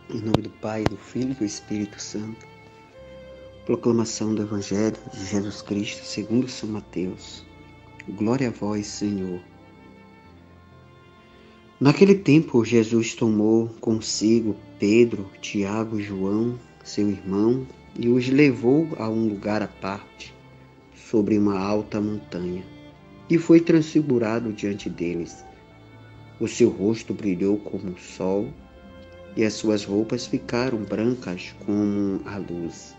Em nome do Pai, do Filho e do Espírito Santo. Proclamação do Evangelho de Jesus Cristo segundo São Mateus. Glória a vós, Senhor. Naquele tempo, Jesus tomou consigo Pedro, Tiago e João, seu irmão, e os levou a um lugar à parte, sobre uma alta montanha, e foi transfigurado diante deles. O seu rosto brilhou como o sol, e as suas roupas ficaram brancas como a luz.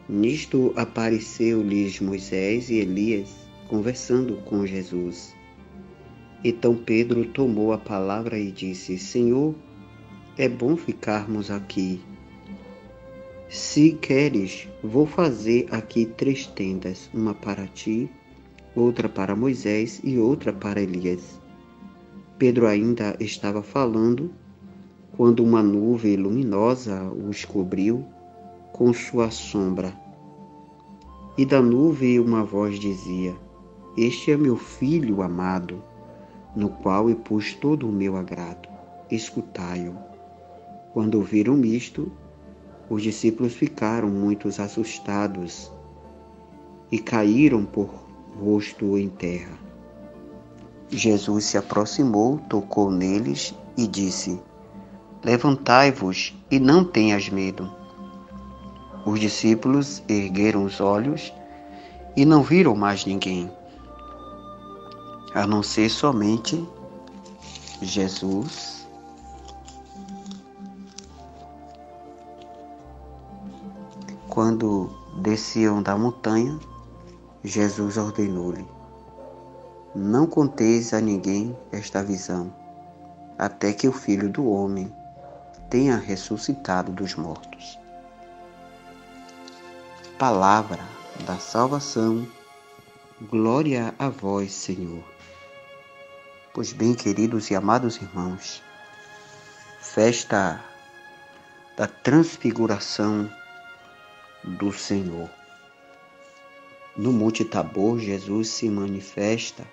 Nisto apareceu-lhes Moisés e Elias, conversando com Jesus. Então Pedro tomou a palavra e disse: Senhor, é bom ficarmos aqui. Se queres, vou fazer aqui 3 tendas, uma para ti, outra para Moisés e outra para Elias. Pedro ainda estava falando, quando uma nuvem luminosa os cobriu com sua sombra. E da nuvem uma voz dizia: Este é meu filho amado, no qual eu pus todo o meu agrado. Escutai-o. Quando ouviram isto, os discípulos ficaram muito assustados e caíram por rosto em terra. Jesus se aproximou, tocou neles e disse: Levantai-vos e não tenhas medo. Os discípulos ergueram os olhos e não viram mais ninguém, a não ser somente Jesus. Quando desciam da montanha, Jesus ordenou-lhe: Não conteis a ninguém esta visão, até que o Filho do Homem tenha ressuscitado dos mortos. Palavra da salvação, glória a vós, Senhor. Pois bem, queridos e amados irmãos, festa da transfiguração do Senhor. No Monte Tabor, Jesus se manifesta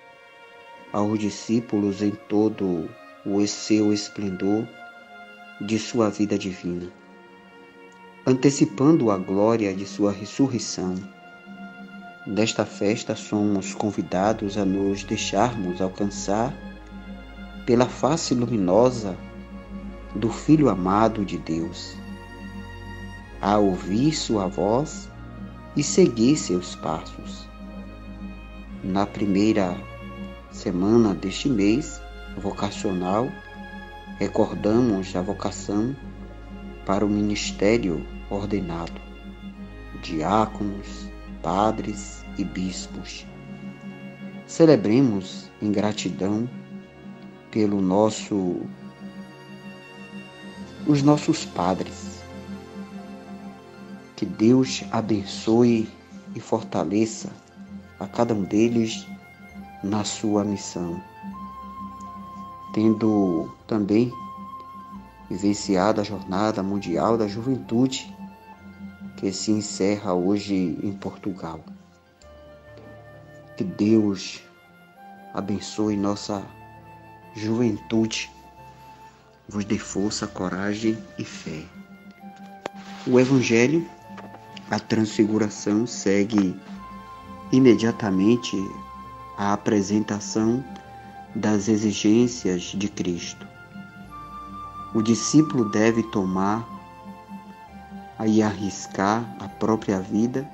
aos discípulos em todo o seu esplendor de sua vida divina, antecipando a glória de sua ressurreição. Nesta festa somos convidados a nos deixarmos alcançar pela face luminosa do Filho amado de Deus, a ouvir sua voz e seguir seus passos. Na primeira semana deste mês vocacional, recordamos a vocação para o ministério ordenado, diáconos, padres e bispos. Celebremos em gratidão pelo os nossos padres. Que Deus abençoe e fortaleça a cada um deles na sua missão. Tendo também vivenciado a Jornada Mundial da Juventude, que se encerra hoje em Portugal. Que Deus abençoe nossa juventude, vos dê força, coragem e fé. O Evangelho, a transfiguração, segue imediatamente a apresentação das exigências de Cristo. O discípulo deve tomar e arriscar a própria vida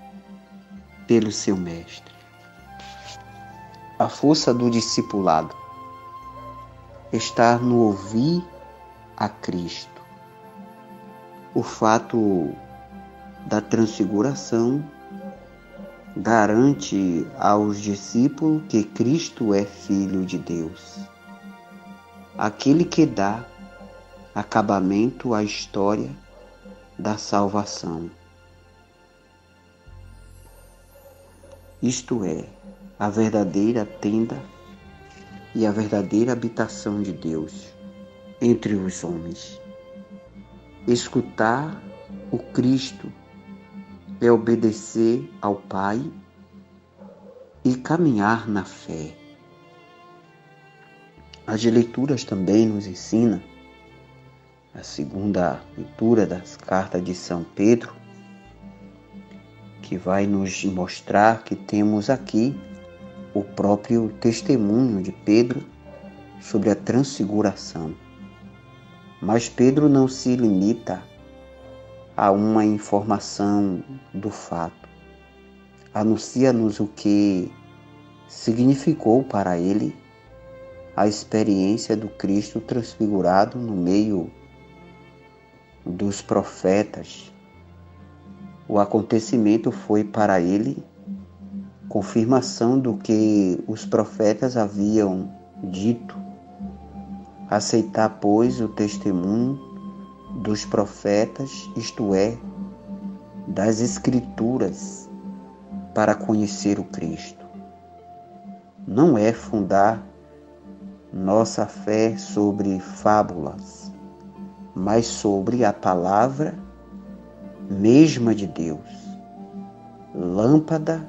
pelo seu mestre. A força do discipulado está no ouvir a Cristo. O fato da transfiguração garante aos discípulos que Cristo é Filho de Deus, aquele que dá acabamento à história da salvação. Isto é, a verdadeira tenda e a verdadeira habitação de Deus entre os homens. Escutar o Cristo é obedecer ao Pai e caminhar na fé. As leituras também nos ensinam a segunda leitura das cartas de São Pedro, que vai nos mostrar que temos aqui o próprio testemunho de Pedro sobre a transfiguração. Mas Pedro não se limita a uma informação do fato. Anuncia-nos o que significou para ele a experiência do Cristo transfigurado no meio dos profetas. O acontecimento foi para ele confirmação do que os profetas haviam dito. Aceitar, pois, o testemunho dos profetas, isto é, das Escrituras, para conhecer o Cristo. Não é fundar nossa fé sobre fábulas, mas sobre a palavra mesma de Deus, lâmpada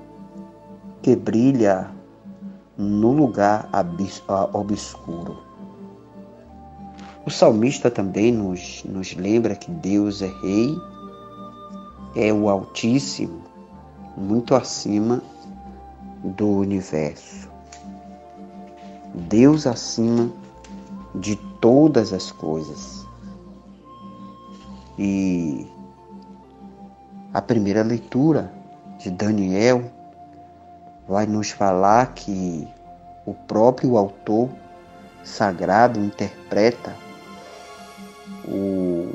que brilha no lugar obscuro. O salmista também nos lembra que Deus é Rei, é o Altíssimo, muito acima do universo. Deus acima de todas as coisas. E a primeira leitura de Daniel vai nos falar que o próprio autor sagrado interpreta o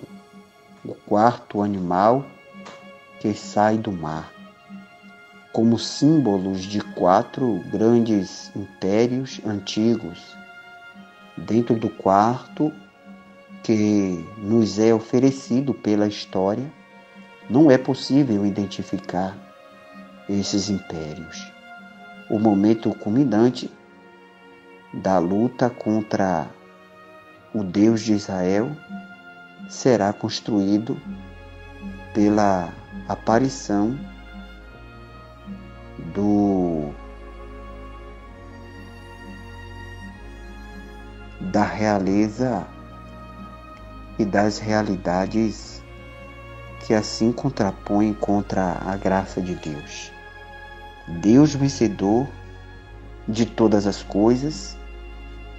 quarto animal que sai do mar como símbolos de 4 grandes impérios antigos. Dentro do quarto que nos é oferecido pela história, não é possível identificar esses impérios. O momento culminante da luta contra o Deus de Israel será construído pela aparição da realeza e das realidades que assim contrapõem contra a graça de Deus. Deus vencedor de todas as coisas,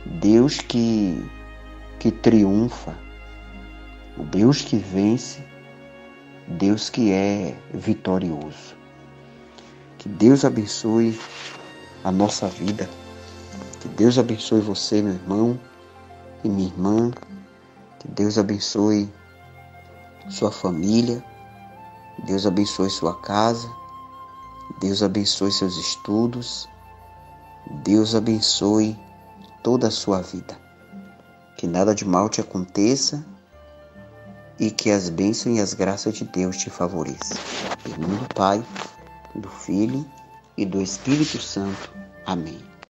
Deus que triunfa, o Deus que vence, Deus que é vitorioso. Que Deus abençoe a nossa vida, que Deus abençoe você, meu irmão e minha irmã, que Deus abençoe sua família, Deus abençoe sua casa, Deus abençoe seus estudos, Deus abençoe toda a sua vida. Que nada de mal te aconteça e que as bênçãos e as graças de Deus te favoreçam. Em nome do Pai, do Filho e do Espírito Santo. Amém.